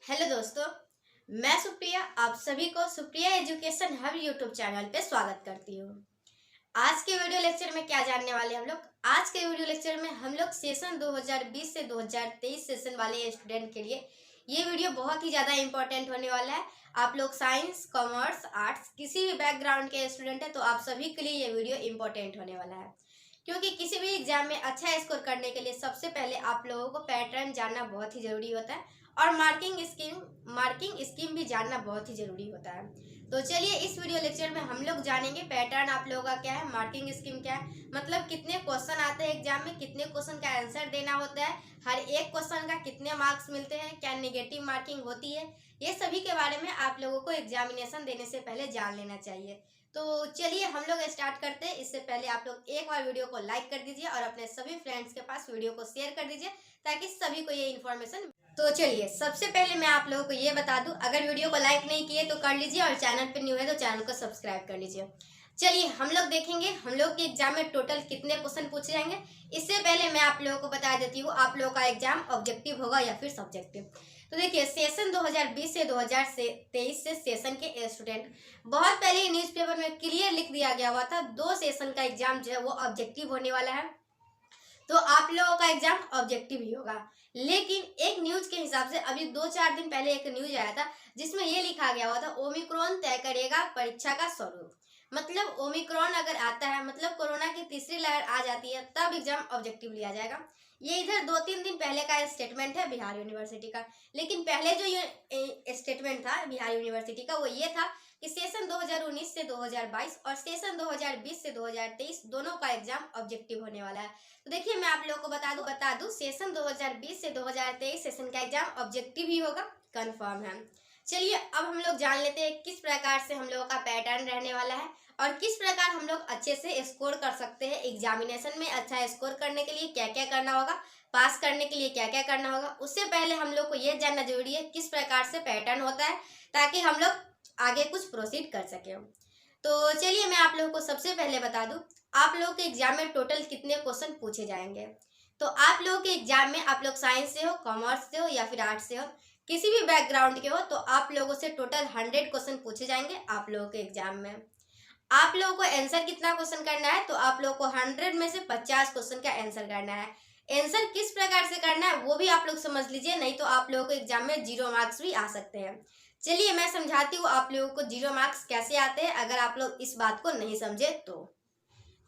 Hello दोस्तों, मैं सुप्रिया आप सभी को Supriya education hub YouTube channel पे स्वागत करती हूँ। आज के वीडियो लेक्चर में क्या जानने वाले हम लोग? आज के वीडियो लेक्चर में हम लोग सेशन 2020 से 2023 सेशन वाले स्टूडेंट के लिए ये वीडियो बहुत ही ज़्यादा इंपॉर्टेंट होने वाला है। आप लोग साइंस, कॉमर्स, आर्ट्स किसी भी बैकग्राउंड के स्टूडेंट है तो आप सभी के लिए ये वीडियो इंपॉर्टेंट होने वाला है, क्योंकि किसी भी एग्जाम में अच्छा स्कोर करने के लिए सबसे पहले आप लोगों को पैटर्न जानना बहुत ही ज़रूरी होता है और मार्किंग स्कीम भी जानना बहुत ही ज़रूरी होता है। तो चलिए इस वीडियो लेक्चर में हम लोग जानेंगे पैटर्न आप लोगों का क्या है, मार्किंग स्कीम क्या है, मतलब कितने क्वेश्चन आते हैं एग्जाम में, कितने क्वेश्चन का आंसर देना होता है, हर एक क्वेश्चन का कितने मार्क्स मिलते हैं, क्या नेगेटिव मार्किंग होती है, ये सभी के बारे में आप लोगों को एग्जामिनेशन देने से पहले जान लेना चाहिए। तो चलिए हम लोग स्टार्ट करते हैं। इससे पहले आप लोग एक बार वीडियो को लाइक कर दीजिए और अपने सभी फ्रेंड्स के पास वीडियो को शेयर कर दीजिए ताकि सभी को ये इन्फॉर्मेशन। तो चलिए सबसे पहले मैं आप लोगों को ये बता दूं, अगर वीडियो को लाइक नहीं किए तो कर लीजिए और चैनल पर न्यू है तो चैनल को सब्सक्राइब कर लीजिए। चलिए हम लोग देखेंगे हम लोग के एग्जाम में टोटल कितने क्वेश्चन पूछे जाएंगे। इससे पहले मैं आप लोगों को बता देती हूँ आप लोगों का एग्जाम ऑब्जेक्टिव होगा या फिर सब्जेक्टिव। तो देखिए सेशन 2020 से 2023 से सेशन के स्टूडेंट, बहुत पहले न्यूज़पेपर में क्लियर लिख दिया गया हुआ था 2 सेशन का एग्जाम जो है वो ऑब्जेक्टिव होने वाला है, तो आप लोगों का एग्जाम ऑब्जेक्टिव ही होगा। लेकिन एक न्यूज के हिसाब से अभी 2-4 दिन पहले एक न्यूज आया था जिसमें ये लिखा गया हुआ था ओमिक्रॉन तय करेगा परीक्षा का स्वरूप। मतलब ओमिक्रॉन अगर आता है, मतलब कोरोना की तीसरी लहर आ जाती है, तब एग्जाम ऑब्जेक्टिव लिया जाएगा। ये इधर 2-3 दिन पहले का स्टेटमेंट है बिहार यूनिवर्सिटी का। लेकिन पहले जो ये स्टेटमेंट था बिहार यूनिवर्सिटी का वो ये था कि सेशन 2019 से 2022 और सेशन 2020 से 2023 दोनों का एग्जाम ऑब्जेक्टिव होने वाला है। तो देखिए मैं आप लोगों को बता दूं सेशन 2020 से 2023 सेशन का एग्जाम ऑब्जेक्टिव ही होगा, कंफर्म है। चलिए अब हम लोग जान लेते हैं किस प्रकार से हम लोगों का पैटर्न रहने वाला है और किस प्रकार हम लोग अच्छे से स्कोर कर सकते हैं एग्जामिनेशन में। अच्छा स्कोर करने के लिए क्या क्या करना होगा, पास करने के लिए क्या क्या करना होगा, उससे पहले हम लोग को ये जानना जरूरी है किस प्रकार से पैटर्न होता है ताकि हम लोग आगे कुछ प्रोसीड कर सके। तो चलिए मैं आप लोगों को सबसे पहले बता दूं आप लोगों के एग्जाम में टोटल कितने क्वेश्चन पूछे जाएंगे। तो आप लोगों के एग्जाम में आप लोग साइंस से हो, कॉमर्स से हो या फिर आर्ट्स से हो, किसी भी बैकग्राउंड के हो, तो आप लोगों से टोटल 100 क्वेश्चन पूछे जाएंगे आप लोगों के एग्जाम में। आप लोगों को आंसर कितना क्वेश्चन करना है, तो आप लोगों को 100 में से 50 क्वेश्चन का आंसर करना है। आंसर किस प्रकार से करना है वो भी आप लोग समझ लीजिए, नहीं तो आप लोगों को एग्जाम में 0 मार्क्स भी आ सकते हैं। चलिए मैं समझाती हूँ आप लोगों को 0 मार्क्स कैसे आते हैं अगर आप लोग इस बात को नहीं समझे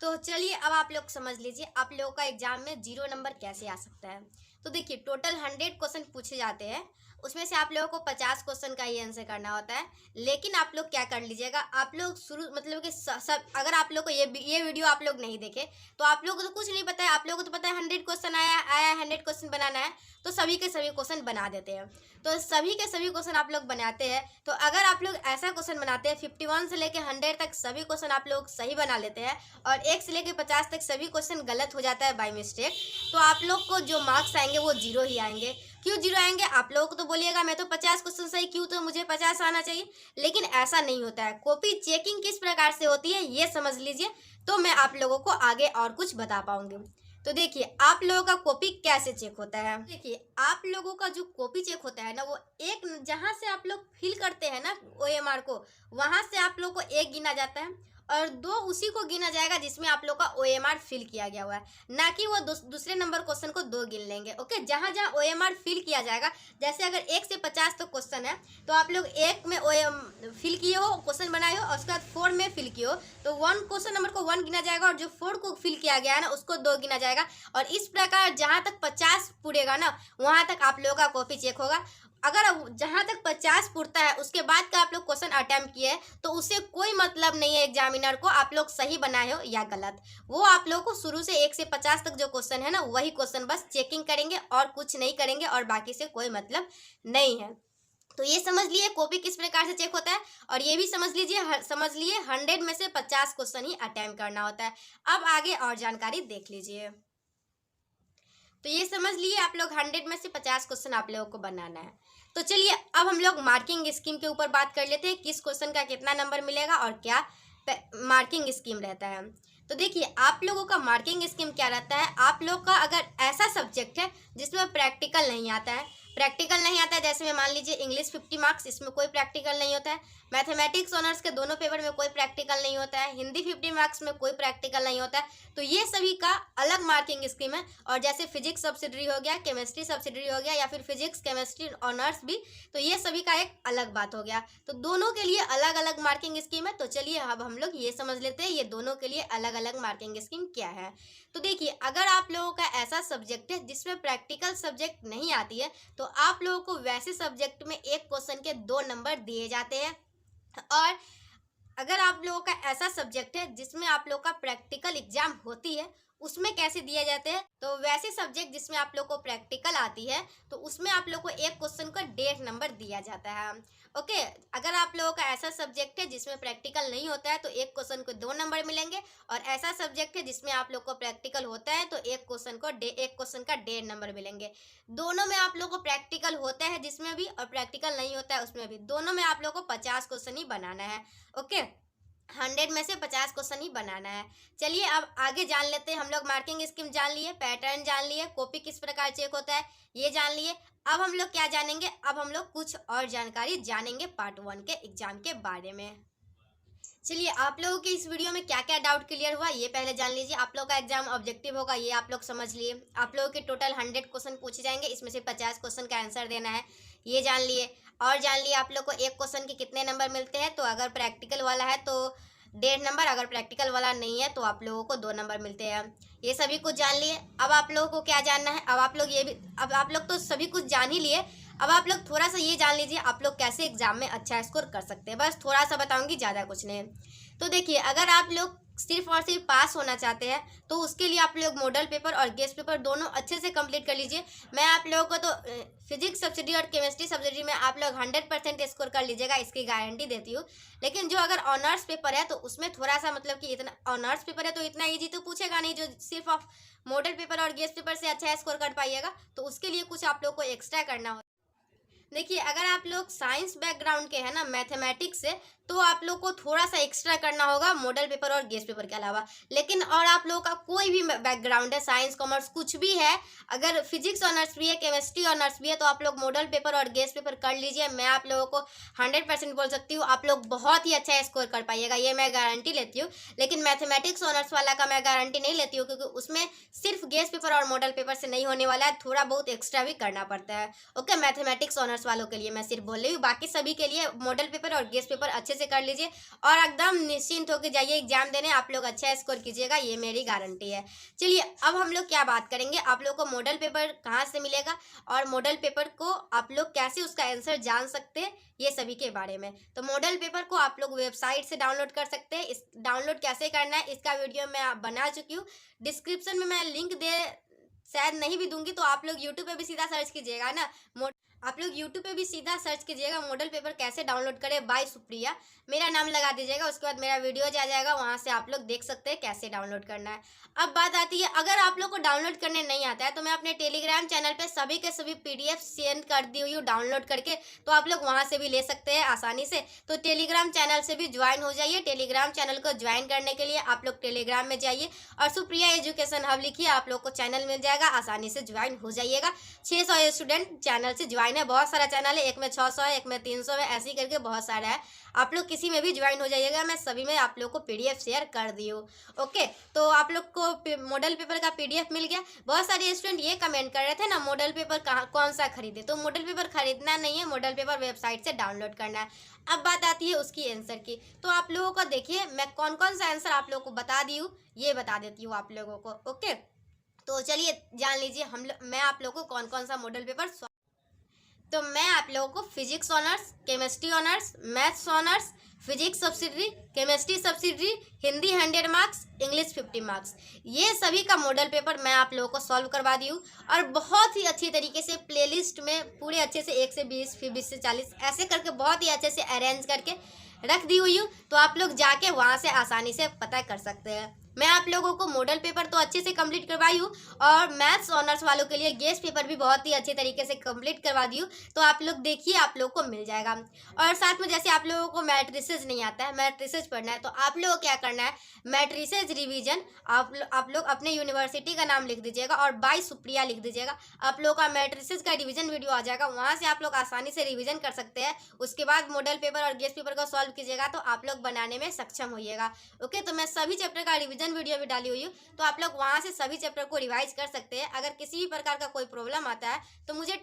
तो चलिए अब आप लोग समझ लीजिए आप लोगों का एग्जाम में 0 नंबर कैसे आ सकता है। तो देखिए टोटल 100 क्वेश्चन पूछे जाते हैं, उसमें से आप लोगों को 50 क्वेश्चन का ही आंसर करना होता है। लेकिन आप लोग क्या कर लीजिएगा, आप लोग शुरू मतलब कि सब अगर आप लोग को ये वीडियो आप लोग नहीं देखे तो आप लोगों को तो कुछ नहीं पता है। आप लोगों को तो पता है 100 क्वेश्चन आया 100 क्वेश्चन बनाना है, तो सभी के सभी क्वेश्चन बना देते हैं। तो सभी के सभी क्वेश्चन आप लोग बनाते हैं, तो अगर आप लोग ऐसा क्वेश्चन बनाते हैं 51 से लेकर 100 तक सभी क्वेश्चन आप लोग सही बना लेते हैं और 1 से लेकर 50 तक सभी क्वेश्चन गलत हो जाता है बाय मिस्टेक, तो आप लोग को जो मार्क्स आएंगे वो 0 ही आएंगे। क्यों 0 आएंगे? आप लोगों को तो बोलिएगा मैं तो 50 क्वेश्चन सही क्यों, तो मुझे 50 आना चाहिए, लेकिन ऐसा नहीं होता है। कॉपी चेकिंग किस प्रकार से होती है ये समझ लीजिए, तो मैं आप लोगों को आगे और कुछ बता पाऊंगी। तो देखिए आप लोगों का कॉपी कैसे चेक होता है। देखिए आप लोगों का जो कॉपी चेक होता है ना, वो एक जहां से आप लोग फिल करते हैं ना ओएमआर को, वहां से आप लोग को 1 गिना जाता है और 2 उसी को गिना जाएगा जिसमें आप लोग का ओएमआर फिल किया गया हुआ है, ना कि वो दूसरे नंबर क्वेश्चन को 2 गिन लेंगे। ओके, जहां जहां ओएमआर फिल किया जाएगा, जैसे अगर 1 से 50 तो क्वेश्चन है तो आप लोग 1 में फिल किए हो, क्वेश्चन बनाए हो और उसके बाद 4 में फिल किए हो, तो 1 क्वेश्चन नंबर को 1 गिना जाएगा और जो 4 को फिल किया गया है ना उसको 2 गिना जाएगा। और इस प्रकार जहां तक 50 पूरेगा ना वहां तक आप लोगों का कॉपी चेक होगा। अगर जहां तक 50 पूरता है उसके बाद का आप लोग क्वेश्चन अटेम्प्ट किए तो उससे कोई मतलब नहीं है एग्जामिनर को आप लोग सही बनाए हो या गलत। वो आप लोग को शुरू से 1 से 50 तक जो क्वेश्चन है ना वही क्वेश्चन बस चेकिंग करेंगे और कुछ नहीं करेंगे और बाकी से कोई मतलब नहीं है। तो ये समझ लिए कॉपी किस प्रकार से चेक होता है और ये भी समझ लिए 100 में से 50 क्वेश्चन ही अटेम्प्ट करना होता है। अब आगे और जानकारी देख लीजिए। तो ये समझ लिए आप लोग 100 में से 50 क्वेश्चन आप लोगों को बनाना है। तो चलिए अब हम लोग मार्किंग स्कीम के ऊपर बात कर लेते हैं, किस क्वेश्चन का कितना नंबर मिलेगा और क्या मार्किंग स्कीम रहता है। तो देखिए आप लोगों का मार्किंग स्कीम क्या रहता है, आप लोग का अगर ऐसा सब्जेक्ट है जिसमें प्रैक्टिकल नहीं आता है, प्रैक्टिकल नहीं आता है, जैसे में मान लीजिए इंग्लिश 50 मार्क्स, इसमें कोई प्रैक्टिकल नहीं होता है। मैथमेटिक्स ऑनर्स के दोनों पेपर में कोई प्रैक्टिकल नहीं होता है। हिंदी 50 मार्क्स में कोई प्रैक्टिकल नहीं होता है। तो ये सभी का अलग मार्किंग स्कीम है। और जैसे फिजिक्स सब्सिडरी हो गया, केमिस्ट्री सब्सिडरी हो गया, या फिर फिजिक्स केमिस्ट्री ऑनर्स भी, तो ये सभी का एक अलग बात हो गया। तो दोनों के लिए अलग अलग मार्किंग स्कीम है। तो चलिए अब हम लोग ये समझ लेते हैं ये दोनों के लिए अलग अलग मार्किंग स्कीम क्या है। तो देखिए, अगर आप लोगों का ऐसा सब्जेक्ट है जिसमें प्रैक्टिकल सब्जेक्ट नहीं आती है, तो आप लोगों को वैसे सब्जेक्ट में एक क्वेश्चन के 2 नंबर दिए जाते हैं। और अगर आप लोगों का ऐसा सब्जेक्ट है जिसमें आप लोगों का प्रैक्टिकल एग्जाम होती है, उसमें कैसे दिए जाते हैं, तो वैसे सब्जेक्ट जिसमें आप लोग को प्रैक्टिकल आती है, तो उसमें आप लोग को एक क्वेश्चन का 1.5 नंबर दिया जाता है। ओके, अगर आप लोगों का ऐसा सब्जेक्ट है जिसमें प्रैक्टिकल नहीं होता है, तो एक क्वेश्चन को 2 नंबर मिलेंगे। और ऐसा सब्जेक्ट है जिसमें आप लोग को प्रैक्टिकल होता है, तो एक क्वेश्चन का 1.5 नंबर मिलेंगे। दोनों में आप लोग को प्रैक्टिकल होता है जिसमें भी, और प्रैक्टिकल नहीं होता है उसमें भी, दोनों में आप लोग को 50 क्वेश्चन ही बनाना है। ओके, 100 में से 50 क्वेश्चन ही बनाना है। चलिए अब आगे जान लेते हैं। हम लोग मार्किंग स्कीम जान लिए, पैटर्न जान लिए, कॉपी किस प्रकार चेक होता है ये जान लिए। अब हम लोग क्या जानेंगे, अब हम लोग कुछ और जानकारी जानेंगे पार्ट 1 के एग्जाम के बारे में। चलिए, आप लोगों के इस वीडियो में क्या क्या डाउट क्लियर हुआ ये पहले जान लीजिए। आप लोगों का एग्जाम ऑब्जेक्टिव होगा, ये आप लोग समझ लिए। आप लोगों के टोटल 100 क्वेश्चन पूछे जाएंगे, इसमें से 50 क्वेश्चन का आंसर देना है, ये जान लिए। और जान लिए आप लोग को एक क्वेश्चन के कितने नंबर मिलते हैं, तो अगर प्रैक्टिकल वाला है तो 1.5 नंबर, अगर प्रैक्टिकल वाला नहीं है तो आप लोगों को 2 नंबर मिलते हैं। ये सभी कुछ जान लिए। अब आप लोगों को क्या जानना है, अब आप लोग तो सभी कुछ जान ही लिए। अब आप लोग थोड़ा सा ये जान लीजिए आप लोग कैसे एग्जाम में अच्छा स्कोर कर सकते हैं। बस थोड़ा सा बताऊंगी, ज़्यादा कुछ नहीं। तो देखिए, अगर आप लोग सिर्फ और सिर्फ पास होना चाहते हैं, तो उसके लिए आप लोग मॉडल पेपर और गेस्ट पेपर दोनों अच्छे से कंप्लीट कर लीजिए। मैं आप लोगों को तो फिजिक्स सब्सिडी और केमिस्ट्री सब्सिडी में आप लोग 100% स्कोर कर लीजिएगा, इसकी गारंटी देती हूँ। लेकिन जो अगर ऑनर्स पेपर है, तो उसमें थोड़ा सा मतलब कि इतना, ऑनर्स पेपर है तो इतना ईजी तो पूछेगा नहीं जो सिर्फ ऑफ मॉडल पेपर और गेस्ट पेपर से अच्छा स्कोर कर पाइएगा। तो उसके लिए कुछ आप लोग को एक्स्ट्रा करना होगा। देखिए, अगर आप लोग साइंस बैकग्राउंड के हैं ना, मैथमेटिक्स से, तो आप लोग को थोड़ा सा एक्स्ट्रा करना होगा मॉडल पेपर और गेस्ट पेपर के अलावा। लेकिन और आप लोगों का कोई भी बैकग्राउंड है, साइंस कॉमर्स कुछ भी है, अगर फिजिक्स ऑनर्स भी है, केमिस्ट्री ऑनर्स भी है, तो आप लोग मॉडल पेपर और गेस्ट पेपर कर लीजिए। मैं आप लोगों को 100% बोल सकती हूँ, आप लोग बहुत ही अच्छा स्कोर कर पाइएगा, ये मैं गारंटी लेती हूँ। लेकिन मैथमेटिक्स ऑनर्स वाला का मैं गारंटी नहीं लेती हूँ, क्योंकि उसमें सिर्फ गेस्ट पेपर और मॉडल पेपर से नहीं होने वाला है, थोड़ा बहुत एक्स्ट्रा भी करना पड़ता है। ओके, मैथमेटिक्स ऑनर्स वालों के लिए मैं सिर्फ बोल रही हूँ, बाकी सभी के लिए मॉडल पेपर और गेस्ट पेपर अच्छे से कर लीजिए और एकदम निश्चिंत होकर जाइए एग्जाम देने। आप लोग अच्छा स्कोर कीजिएगा, ये मेरी गारंटी है। चलिए अब हम लोग क्या बात करेंगे, आप लोग को मॉडल पेपर कहाँ से मिलेगा और मॉडल पेपर को आप लोग कैसे उसका आंसर जान सकते हैं, ये सभी के बारे में। तो मॉडल पेपर को आप लोग वेबसाइट से डाउनलोड कर सकते हैं। इस डाउनलोड कैसे करना है इसका वीडियो मैं बना चुकी हूँ, डिस्क्रिप्शन में मैं लिंक दे शायद नहीं भी दूंगी, तो आप लोग यूट्यूब पे भी सीधा सर्च कीजिएगा ना, आप लोग YouTube पे भी सीधा सर्च कीजिएगा मॉडल पेपर कैसे डाउनलोड करें बाय सुप्रिया, मेरा नाम लगा दीजिएगा, उसके बाद मेरा वीडियो आ जाएगा, वहाँ से आप लोग देख सकते हैं कैसे डाउनलोड करना है। अब बात आती है, अगर आप लोग को डाउनलोड करने नहीं आता है, तो मैं अपने टेलीग्राम चैनल पे सभी के सभी PDF सेंड कर दी हुई हूँ डाउनलोड करके, तो आप लोग वहाँ से भी ले सकते हैं आसानी से। तो टेलीग्राम चैनल से भी ज्वाइन हो जाइए। टेलीग्राम चैनल को ज्वाइन करने के लिए आप लोग टेलीग्राम में जाइए और सुप्रिया एजुकेशन हब लिखिए, आप लोग को चैनल मिल जाएगा, आसानी से ज्वाइन हो जाइएगा। 600 स्टूडेंट चैनल से ज्वाइन है, बहुत सारा चैनल है, एक में 600 है, एक में 300 है, ऐसे करके बहुत सारा है। आप लोग किसी में भी ज्वाइन हो जाइएगा, मैं सभी में आप लोग को PDF शेयर कर दी हूँ। ओके, तो आप लोग को मॉडल पेपर का PDF मिल गया। बहुत सारे स्टूडेंट ये कमेंट कर रहे थे ना, मॉडल पेपर कहाँ कौन सा खरीदे, तो मॉडल पेपर खरीदना नहीं है, मॉडल पेपर वेबसाइट से डाउनलोड करना है। अब बात आती है उसकी आंसर की, तो आप लोगों को देखिए मैं कौन कौन सा आंसर आप लोगों को बता दी हूँ, ये बता देती हूँ आप लोगों को। ओके, तो चलिए जान लीजिए मैं आप लोगों को कौन कौन सा मॉडल पेपर, तो मैं आप लोगों को physics honours, chemistry honours, maths honours, physics subsidiary, chemistry subsidiary, Hindi 100 marks, English 50 marks, ये सभी का मॉडल पेपर मैं आप लोगों को सॉल्व करवा दी हूँ। और बहुत ही अच्छी तरीके से प्लेलिस्ट में पूरे अच्छे से 1 से 20, फिर 20 से 40 ऐसे करके बहुत ही अच्छे से अरेंज करके रख दी हुई हूँ। तो आप लोग जाके वहाँ से आसानी से पता कर सकते हैं। मैं आप लोगों को मॉडल पेपर तो अच्छे से कंप्लीट करवाई हूँ और मैथ्स ऑनर्स वालों के लिए गेस्ट पेपर भी बहुत ही अच्छे तरीके से कंप्लीट करवा दी हूँ। तो आप लोग देखिए, आप लोग को मिल जाएगा। और साथ में जैसे आप लोगों को मैट्रिसेस नहीं आता है, मैट्रिसेस पढ़ना है, तो आप लोगों को क्या करना है, मैट्रिसेस रिवीजन आप लोग अपने यूनिवर्सिटी का नाम लिख दीजिएगा और बाय सुप्रिया लिख दीजिएगा। आप लोगों का मैट्रिसेस का रिवीजन वीडियो आ जाएगा, वहाँ से आप लोग आसानी से रिवीजन कर सकते हैं। उसके बाद मॉडल पेपर और गेस्ट पेपर को सॉल्व कीजिएगा तो आप लोग बनाने में सक्षम होइएगा। ओके, तो मैं सभी चैप्टर का रिवीजन वीडियो भी डाली हुई हूँ, तो आप लोग वहां से सभी चैप्टर को रिवाइज कर सकते हैं। अगर किसी भी प्रकार का कोई प्रॉब्लम आता है तो मुझे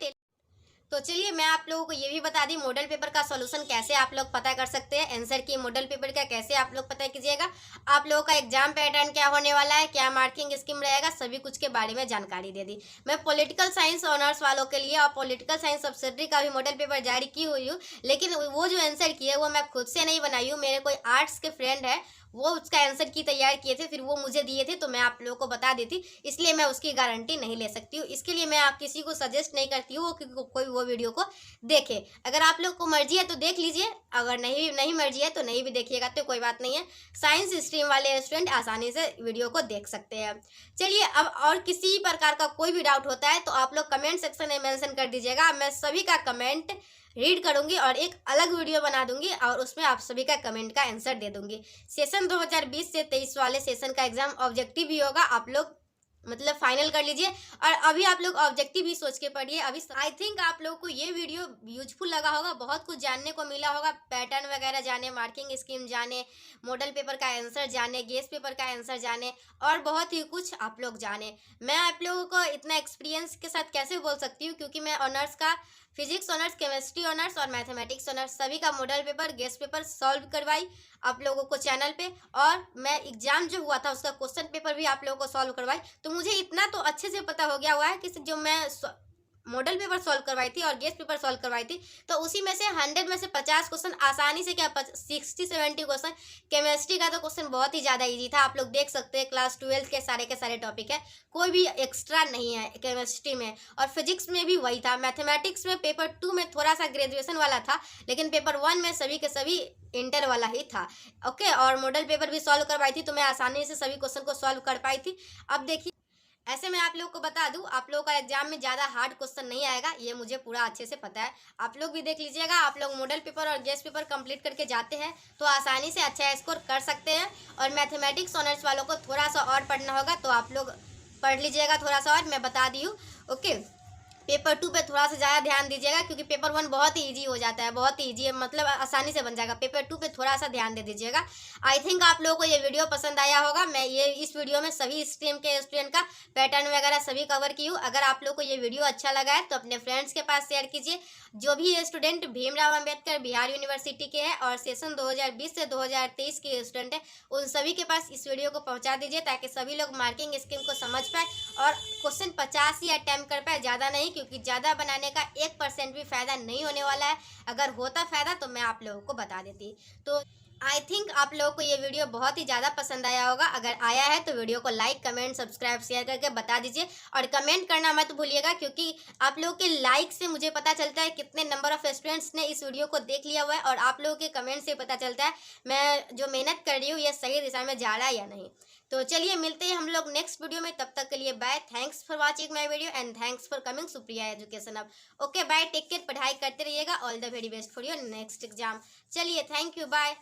तो चलिए मैं आप लोगों को ये भी बता दी मॉडल पेपर का सॉल्यूशन कैसे आप लोग पता कर सकते हैं, आंसर की मॉडल पेपर का कैसे आप लोग पता कीजिएगा, आप लोगों का एग्जाम पैटर्न क्या होने वाला है, क्या मार्किंग स्कीम रहेगा, सभी कुछ के बारे में जानकारी दे दी। मैं पॉलिटिकल साइंस ऑनर्स वालों के लिए और पॉलिटिकल साइंस सब्सिडरी का भी मॉडल पेपर जारी की हुई हूँ, लेकिन वो जो आंसर की है वो मैं खुद से नहीं बनाई हूँ, मेरे कोई आर्ट्स के फ्रेंड है वो उसका आंसर की तैयार किए थे, फिर वो मुझे दिए थे तो मैं आप लोगों को बता देती, इसलिए मैं उसकी गारंटी नहीं ले सकती हूँ। इसके लिए मैं आप किसी को सजेस्ट नहीं करती हूँ कि कोई वो वीडियो को देखे। अगर आप लोग को मर्जी है तो देख लीजिए, अगर नहीं नहीं मर्जी है तो नहीं भी देखिएगा तो कोई बात नहीं है। साइंस स्ट्रीम वाले स्टूडेंट आसानी से वीडियो को देख सकते हैं। चलिए, अब और किसी प्रकार का कोई भी डाउट होता है तो आप लोग कमेंट सेक्शन में मेंशन कर दीजिएगा, मैं सभी का कमेंट रीड करूंगी और एक अलग वीडियो बना दूंगी और उसमें आप सभी का कमेंट का आंसर दे दूंगी। सेशन 2020 से 23 वाले सेशन का एग्जाम ऑब्जेक्टिव भी होगा, आप लोग मतलब फाइनल कर लीजिए। और अभी आप लोग ऑब्जेक्टिव भी सोच के पढ़िए। अभी आई थिंक आप लोगों को ये वीडियो यूजफुल लगा होगा, बहुत कुछ जानने को मिला होगा, पैटर्न वगैरह जाने, मार्किंग स्कीम जाने, मॉडल पेपर का आंसर जाने, गेस्ट पेपर का आंसर जाने और बहुत ही कुछ आप लोग जाने। मैं आप लोगों को इतना एक्सपीरियंस के साथ कैसे बोल सकती हूँ, क्योंकि मैं ऑनर्स का फिजिक्स ऑनर्स, केमिस्ट्री ऑनर्स और मैथमेटिक्स ऑनर्स सभी का model paper guest paper solve करवाई आप लोगों को चैनल पे, और मैं एग्जाम जो हुआ था उसका क्वेश्चन पेपर भी आप लोगों को सॉल्व करवाई। तो मुझे इतना तो अच्छे से पता हो गया हुआ है कि जो मैं मॉडल पेपर सॉल्व करवाई थी और गेस्ट पेपर सॉल्व करवाई थी, तो उसी में से 100 में से 50 क्वेश्चन आसानी से, क्या 60-70 क्वेश्चन, केमिस्ट्री का तो क्वेश्चन बहुत ही ज़्यादा इजी था, आप लोग देख सकते हैं क्लास 12 के सारे टॉपिक है, कोई भी एक्स्ट्रा नहीं है केमिस्ट्री में। और फिजिक्स में भी वही था। मैथमेटिक्स में पेपर 2 में थोड़ा सा ग्रेजुएशन वाला था, लेकिन पेपर 1 में सभी के सभी इंटर वाला ही था। ओके, और मॉडल पेपर भी सॉल्व करवाई थी तो मैं आसानी से सभी क्वेश्चन को सॉल्व कर पाई थी। अब देखिए, ऐसे मैं आप लोगों को बता दूं, आप लोगों का एग्जाम में ज़्यादा हार्ड क्वेश्चन नहीं आएगा, ये मुझे पूरा अच्छे से पता है। आप लोग भी देख लीजिएगा, आप लोग मॉडल पेपर और गेस्ट पेपर कंप्लीट करके जाते हैं तो आसानी से अच्छा स्कोर कर सकते हैं। और मैथमेटिक्स ऑनर्स वालों को थोड़ा सा और पढ़ना होगा तो आप लोग पढ़ लीजिएगा थोड़ा सा और, मैं बता दी हूँ। ओके, पेपर 2 पे थोड़ा सा ज़्यादा ध्यान दीजिएगा, क्योंकि पेपर 1 बहुत ही ईजी हो जाता है, बहुत ही ईजी है, मतलब आसानी से बन जाएगा। पेपर 2 पे थोड़ा सा ध्यान दे दीजिएगा। आई थिंक आप लोगों को ये वीडियो पसंद आया होगा। मैं ये इस वीडियो में सभी स्ट्रीम के स्टूडेंट का पैटर्न वगैरह सभी कवर की हूँ। अगर आप लोग को ये वीडियो अच्छा लगा है तो अपने फ्रेंड्स के पास शेयर कीजिए। जो भी ये स्टूडेंट भीमराव अम्बेडकर बिहार यूनिवर्सिटी के हैं और सेशन 2020 से 2023 के स्टूडेंट हैं, उन सभी के पास इस वीडियो को पहुँचा दीजिए ताकि सभी लोग मार्किंग स्कीम को समझ पाए और क्वेश्चन 50 ही अटैम्प्ट कर पाए, ज़्यादा नहीं, क्योंकि ज़्यादा बनाने का 1% भी फ़ायदा नहीं होने वाला है। अगर होता फ़ायदा तो मैं आप लोगों को बता देती। तो आई थिंक आप लोगों को ये वीडियो बहुत ही ज़्यादा पसंद आया होगा। अगर आया है तो वीडियो को लाइक, कमेंट, सब्सक्राइब, शेयर करके बता दीजिए और कमेंट करना मत भूलिएगा, क्योंकि आप लोगों के लाइक से मुझे पता चलता है कितने नंबर ऑफ स्टूडेंट्स ने इस वीडियो को देख लिया हुआ है, और आप लोगों के कमेंट से पता चलता है मैं जो मेहनत कर रही हूँ ये सही दिशा में जा रहा है या नहीं। तो चलिए मिलते हैं हम लोग नेक्स्ट वीडियो में, तब तक के लिए bye. Thanks for watching my video and thanks for coming Supriya education अब। ओके बाय, टेक केयर, पढ़ाई करते रहिएगा। All the very best for your next exam. चलिए, थैंक यू, बाय।